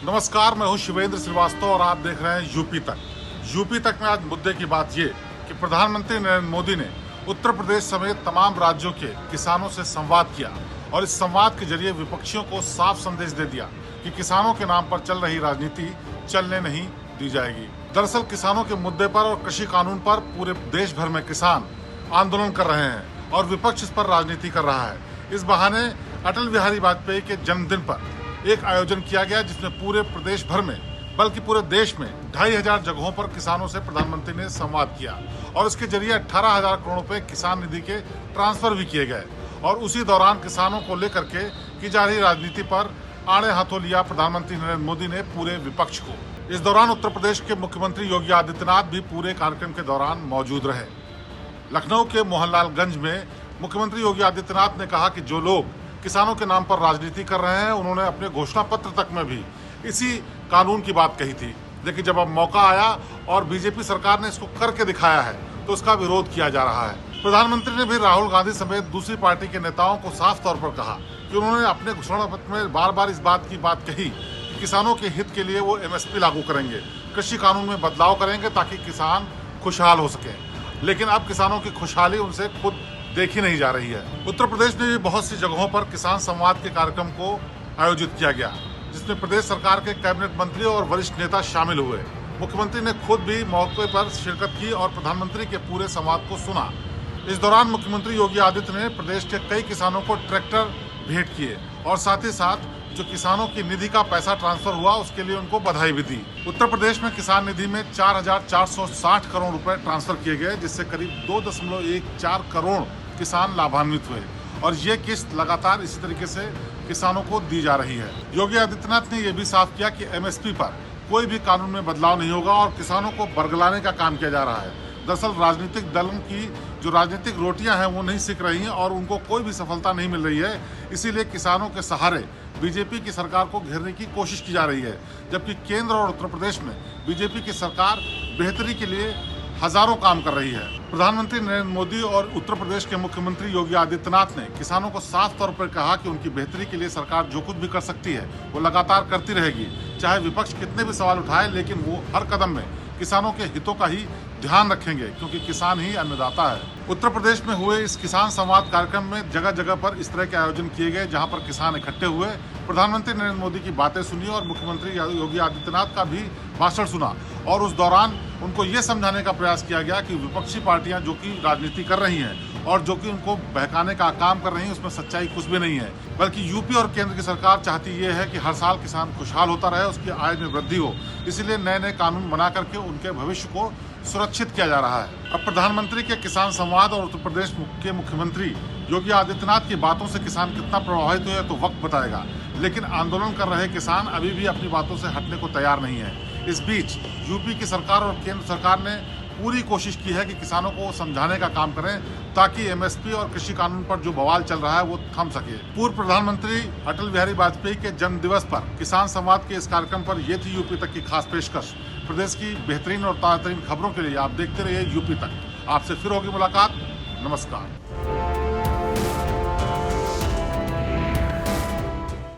नमस्कार, मैं हूं शिवेंद्र श्रीवास्तव और आप देख रहे हैं यूपी तक। यूपी तक में आज मुद्दे की बात ये कि प्रधानमंत्री नरेंद्र मोदी ने उत्तर प्रदेश समेत तमाम राज्यों के किसानों से संवाद किया और इस संवाद के जरिए विपक्षियों को साफ संदेश दे दिया कि किसानों के नाम पर चल रही राजनीति चलने नहीं दी जाएगी। दरअसल किसानों के मुद्दे पर और कृषि कानून पर पूरे देश भर में किसान आंदोलन कर रहे हैं और विपक्ष इस पर राजनीति कर रहा है। इस बहाने अटल बिहारी वाजपेयी के जन्मदिन पर एक आयोजन किया गया जिसमें पूरे प्रदेश भर में बल्कि पूरे देश में 2500 जगहों पर किसानों से प्रधानमंत्री ने संवाद किया और इसके जरिए 18,000 करोड़ रुपए किसान निधि के ट्रांसफर भी किए गए। और उसी दौरान किसानों को लेकर के की जा रही राजनीति पर आड़े हाथों लिया प्रधानमंत्री नरेंद्र मोदी ने पूरे विपक्ष को। इस दौरान उत्तर प्रदेश के मुख्यमंत्री योगी आदित्यनाथ भी पूरे कार्यक्रम के दौरान मौजूद रहे। लखनऊ के मोहनलालगंज में मुख्यमंत्री योगी आदित्यनाथ ने कहा कि जो लोग किसानों के नाम पर राजनीति कर रहे हैं उन्होंने अपने घोषणा पत्र तक में भी इसी कानून की बात कही थी, लेकिन जब अब मौका आया और बीजेपी सरकार ने इसको करके दिखाया है तो उसका विरोध किया जा रहा है। प्रधानमंत्री ने भी राहुल गांधी समेत दूसरी पार्टी के नेताओं को साफ तौर पर कहा कि उन्होंने अपने घोषणा पत्र में बार बार इस बात की बात कही कि किसानों के हित के लिए वो MSP लागू करेंगे, कृषि कानून में बदलाव करेंगे ताकि किसान खुशहाल हो सके। लेकिन अब किसानों की खुशहाली उनसे खुद देखी नहीं जा रही है। उत्तर प्रदेश में भी बहुत सी जगहों पर किसान संवाद के कार्यक्रम को आयोजित किया गया जिसमें प्रदेश सरकार के कैबिनेट मंत्री और वरिष्ठ नेता शामिल हुए। मुख्यमंत्री ने खुद भी मौके पर शिरकत की और प्रधानमंत्री के पूरे संवाद को सुना। इस दौरान मुख्यमंत्री योगी आदित्यनाथ ने प्रदेश के कई किसानों को ट्रैक्टर भेंट किए और साथ ही साथ जो किसानों की निधि का पैसा ट्रांसफर हुआ उसके लिए उनको बधाई भी दी। उत्तर प्रदेश में किसान निधि में 4,460 करोड़ रुपए ट्रांसफर किए गए जिससे करीब 2.14 करोड़ किसान लाभान्वित हुए और ये किस्त लगातार इसी तरीके से किसानों को दी जा रही है। योगी आदित्यनाथ ने यह भी साफ किया कि MSP पर कोई भी कानून में बदलाव नहीं होगा और किसानों को बरगलाने का काम किया जा रहा है। दरअसल राजनीतिक दलों की जो राजनीतिक रोटियां हैं वो नहीं सिक रही हैं और उनको कोई भी सफलता नहीं मिल रही है, इसीलिए किसानों के सहारे बीजेपी की सरकार को घेरने की कोशिश की जा रही है। जबकि केंद्र और उत्तर प्रदेश में बीजेपी की सरकार बेहतरी के लिए हजारों काम कर रही है। प्रधानमंत्री नरेंद्र मोदी और उत्तर प्रदेश के मुख्यमंत्री योगी आदित्यनाथ ने किसानों को साफ तौर पर कहा कि उनकी बेहतरी के लिए सरकार जो कुछ भी कर सकती है वो लगातार करती रहेगी, चाहे विपक्ष कितने भी सवाल उठाए, लेकिन वो हर कदम में किसानों के हितों का ही ध्यान रखेंगे क्योंकि किसान ही अन्नदाता है। उत्तर प्रदेश में हुए इस किसान संवाद कार्यक्रम में जगह जगह पर इस तरह के आयोजन किए गए जहां पर किसान इकट्ठे हुए, प्रधानमंत्री नरेंद्र मोदी की बातें सुनी और मुख्यमंत्री योगी आदित्यनाथ का भी भाषण सुना और उस दौरान उनको ये समझाने का प्रयास किया गया कि विपक्षी पार्टियां जो कि राजनीति कर रही हैं और जो कि उनको बहकाने का काम कर रही हैं उसमें सच्चाई कुछ भी नहीं है, बल्कि यूपी और केंद्र की सरकार चाहती ये है कि हर साल किसान खुशहाल होता रहे, उसकी आय में वृद्धि हो, इसीलिए नए नए कानून बना करके उनके भविष्य को सुरक्षित किया जा रहा है। अब प्रधानमंत्री के किसान संवाद और उत्तर प्रदेश के मुख्यमंत्री योगी आदित्यनाथ की बातों से किसान कितना प्रभावित हुए तो वक्त बताएगा, लेकिन आंदोलन कर रहे किसान अभी भी अपनी बातों से हटने को तैयार नहीं है। इस बीच यूपी की सरकार और केंद्र सरकार ने पूरी कोशिश की है कि किसानों को समझाने का काम करें ताकि MSP और कृषि कानून पर जो बवाल चल रहा है वो थम सके। पूर्व प्रधानमंत्री अटल बिहारी वाजपेयी के जन्म दिवस पर किसान संवाद के इस कार्यक्रम पर ये थी यूपी तक की खास पेशकश। प्रदेश की बेहतरीन और ताज़ा तरीन खबरों के लिए आप देखते रहिए यूपी तक। आपसे फिर होगी मुलाकात। नमस्कार।